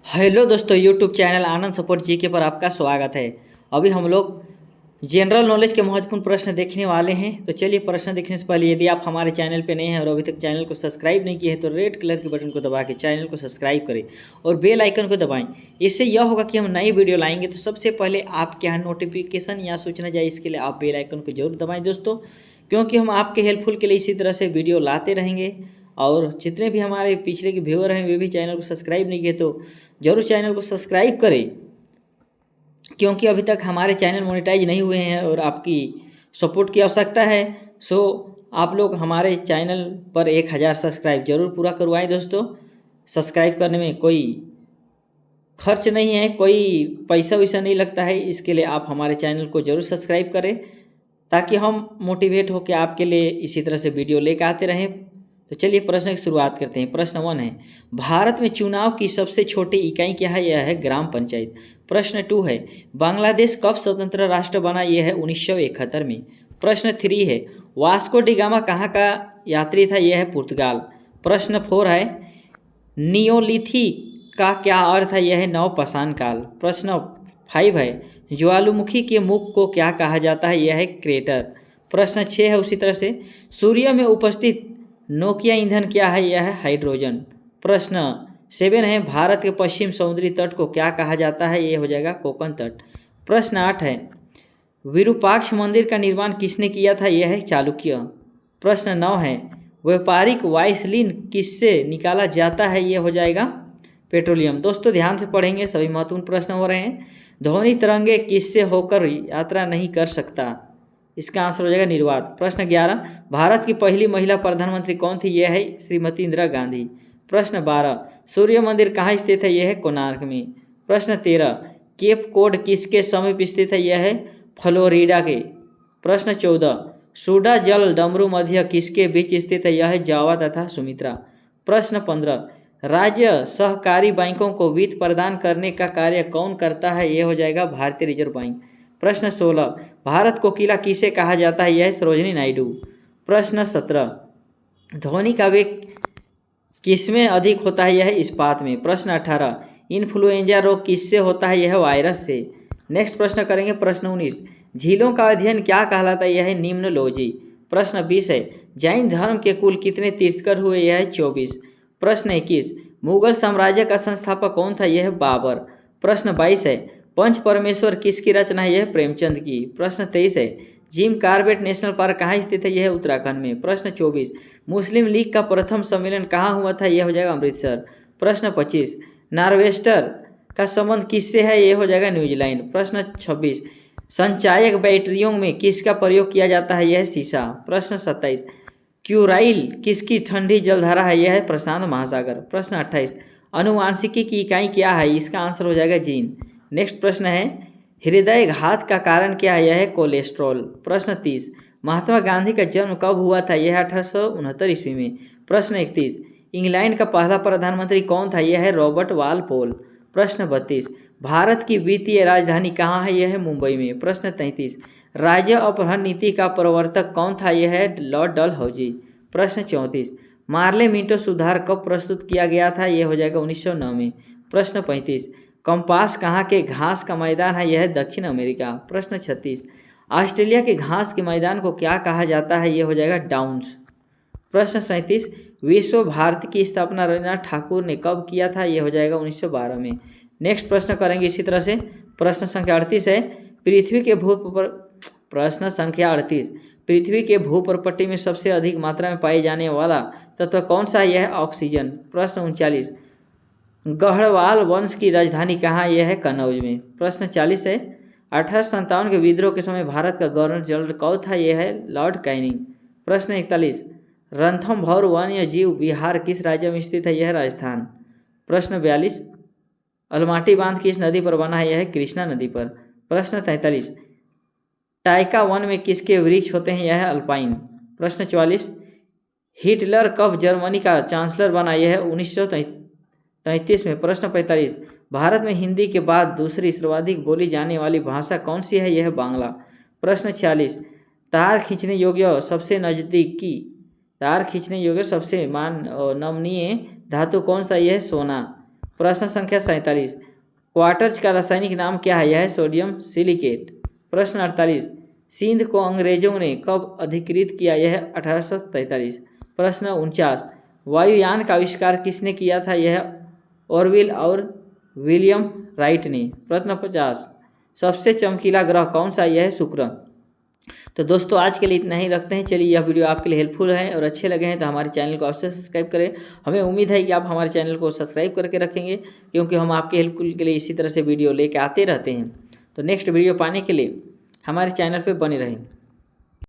Hello दोस्तों, YouTube channel आनंद support GK पर आपका स्वागत है। अभी हम लोग जनरल नॉलेज के महत्वपूर्ण प्रश्न देखने वाले हैं। तो चलिए, प्रश्न देखने से पहले यदि आप हमारे चैनल पर नए हैं और अभी तक चैनल को सब्सक्राइब नहीं किए हैं तो रेड कलर के बटन को दबा के चैनल को सब्सक्राइब करें और बेल आइकन को दबाएं। इससे यह होगा कि हम नई वीडियो लाएंगे तो सबसे पहले आपके यहाँ नोटिफिकेशन या सूचना जाए। इसके लिए आप बेल आइकन को जरूर दबाएँ दोस्तों, क्योंकि हम आपके हेल्पफुल के लिए इसी तरह से वीडियो लाते रहेंगे। और जितने भी हमारे पिछले के व्यूअर हैं वे भी चैनल को सब्सक्राइब नहीं किए तो ज़रूर चैनल को सब्सक्राइब करें, क्योंकि अभी तक हमारे चैनल मोनेटाइज नहीं हुए हैं और आपकी सपोर्ट की आवश्यकता है। सो आप लोग हमारे चैनल पर 1000 सब्सक्राइब जरूर पूरा करवाएं दोस्तों। सब्सक्राइब करने में कोई खर्च नहीं है, कोई पैसा वैसा नहीं लगता है। इसके लिए आप हमारे चैनल को ज़रूर सब्सक्राइब करें ताकि हम मोटिवेट होकर आपके लिए इसी तरह से वीडियो लेकर आते रहें। तो चलिए प्रश्न की शुरुआत करते हैं। प्रश्न 1 है, भारत में चुनाव की सबसे छोटी इकाई क्या है? यह है ग्राम पंचायत। प्रश्न 2 है, बांग्लादेश कब स्वतंत्र राष्ट्र बना? यह है 1971 में। प्रश्न 3 है, वास्को डी गामा कहाँ का यात्री था? यह है पुर्तगाल। प्रश्न 4 है, नियोलिथिक का क्या अर्थ है? यह है नवपाषाण काल। प्रश्न 5 है, ज्वालामुखी के मुख को क्या कहा जाता है? यह है क्रेटर। प्रश्न 6 है उसी तरह से, सूर्य में उपस्थित नोकिया ईंधन क्या है? यह है हाइड्रोजन। प्रश्न 7 है, भारत के पश्चिम समुद्री तट को क्या कहा जाता है? ये हो जाएगा कोकण तट। प्रश्न 8 है, विरूपाक्ष मंदिर का निर्माण किसने किया था? यह है चालुक्य। प्रश्न 9 है, व्यापारिक वाइसलिन किससे निकाला जाता है? ये हो जाएगा पेट्रोलियम। दोस्तों ध्यान से पढ़ेंगे, सभी महत्वपूर्ण प्रश्न हो रहे हैं। ध्वनि तरंगे किससे होकर यात्रा नहीं कर सकता? इसका आंसर हो जाएगा निर्वात। प्रश्न 11, भारत की पहली महिला प्रधानमंत्री कौन थी? यह है श्रीमती इंदिरा गांधी। प्रश्न 12, सूर्य मंदिर कहाँ स्थित है? यह है कोणार्क में। प्रश्न 13, केप कोड किसके समीप स्थित है? यह है फ्लोरिडा के। प्रश्न 14, सूडा जल डमरू मध्य किसके बीच स्थित है? यह है जावा तथा सुमित्रा। प्रश्न 15, राज्य सहकारी बैंकों को वित्त प्रदान करने का कार्य कौन करता है? यह हो जाएगा भारतीय रिजर्व बैंक। प्रश्न 16, भारत को किला किसे कहा जाता है? यह है सरोजिनी नायडू। प्रश्न 17, ध्वनि का वेग किसमें अधिक होता है? यह है इस्पात में। प्रश्न 18, इन्फ्लुएंजा रोग किससे होता है? यह वायरस से। नेक्स्ट प्रश्न करेंगे। प्रश्न 19, झीलों का अध्ययन क्या कहलाता है? यह है निम्नोलॉजी। प्रश्न 20 है, जैन धर्म के कुल कितने तीर्थंकर हुए? यह है 24। प्रश्न 21, मुगल साम्राज्य का संस्थापक कौन था? यह है बाबर। प्रश्न 22 है, पंच परमेश्वर किसकी रचना है? यह है प्रेमचंद की। प्रश्न 23 है, जिम कार्बेट नेशनल पार्क कहाँ स्थित है? यह है उत्तराखंड में। प्रश्न 24, मुस्लिम लीग का प्रथम सम्मेलन कहाँ हुआ था? यह हो जाएगा अमृतसर। प्रश्न 25, नार्वेस्टर का संबंध किससे है? यह हो जाएगा न्यूजीलैंड। प्रश्न 26, संचायक बैटरियों में किसका प्रयोग किया जाता है? यह है शीशा। प्रश्न 27, क्यूराइल किसकी ठंडी जलधारा है? यह है प्रशांत महासागर। प्रश्न 28, अनुवांशिकी की इकाई क्या है? इसका आंसर हो जाएगा जीन। नेक्स्ट प्रश्न है, हृदय घात का कारण क्या है? यह है कोलेस्ट्रॉल। प्रश्न 30, महात्मा गांधी का जन्म कब हुआ था? यह है 1869 ईस्वी में। प्रश्न 31, इंग्लैंड का पहला प्रधानमंत्री कौन था? यह है रॉबर्ट वालपोल। प्रश्न 32, भारत की वित्तीय राजधानी कहाँ है? यह है मुंबई में। प्रश्न 33, राज्य अपहरण नीति का प्रवर्तक कौन था? यह है लॉर्ड डलहौजी। प्रश्न 34, मार्ले मिंटो सुधार कब प्रस्तुत किया गया था? यह हो जाएगा 1909 में। प्रश्न 35, कंपास कहाँ के घास का मैदान है? यह है दक्षिण अमेरिका। प्रश्न 36, ऑस्ट्रेलिया के घास के मैदान को क्या कहा जाता है? यह हो जाएगा डाउन्स। प्रश्न 37, विश्व भारती की स्थापना रविन्द्रनाथ ठाकुर ने कब किया था? यह हो जाएगा 1912 में। नेक्स्ट प्रश्न करेंगे इसी तरह से। प्रश्न संख्या 38 है, पृथ्वी के प्रश्न संख्या 38, पृथ्वी के भूप्रपट्टी में सबसे अधिक मात्रा में पाए जाने वाला तत्व कौन सा है? यह है ऑक्सीजन। प्रश्न 39, गढ़वाल वंश की राजधानी कहाँ? यह है कन्नौज में। प्रश्न 40 है, 1857 के विद्रोह के समय भारत का गवर्नर जनरल कौन था? यह है लॉर्ड कैनिंग। प्रश्न 41, रणथंभौर वन्य जीव विहार किस राज्य में स्थित है? यह है राजस्थान। प्रश्न 42, अलमाटी बांध किस नदी पर बना है? यह है कृष्णा नदी पर। प्रश्न 43, टाइका वन में किसके वृक्ष होते हैं? यह है अल्पाइन। प्रश्न 44, हिटलर कब जर्मनी का चांसलर बना? यह है 1933 में। प्रश्न 45, भारत में हिंदी के बाद दूसरी सर्वाधिक बोली जाने वाली भाषा कौन सी है? यह है बांग्ला। प्रश्न 46, तार खींचने योग्य सबसे नमनीय धातु कौन सा? यह है सोना। प्रश्न संख्या 47, क्वार्टज का रासायनिक नाम क्या है? यह है सोडियम सिलिकेट। प्रश्न 48, सिंध को अंग्रेजों ने कब अधिकृत किया? यह है 1843। प्रश्न 49, वायुयान का आविष्कार किसने किया था? यह ऑरविल और विलियम राइट ने। प्रश्न 50, सबसे चमकीला ग्रह कौन सा? यह है शुक्र। तो दोस्तों आज के लिए इतना ही रखते हैं। चलिए, यह वीडियो आपके लिए हेल्पफुल है और अच्छे लगे हैं तो हमारे चैनल को अवश्य सब्सक्राइब करें। हमें उम्मीद है कि आप हमारे चैनल को सब्सक्राइब करके रखेंगे, क्योंकि हम आपके हेल्पफुल के लिए इसी तरह से वीडियो लेके आते रहते हैं। तो नेक्स्ट वीडियो पाने के लिए हमारे चैनल पर बने रहें।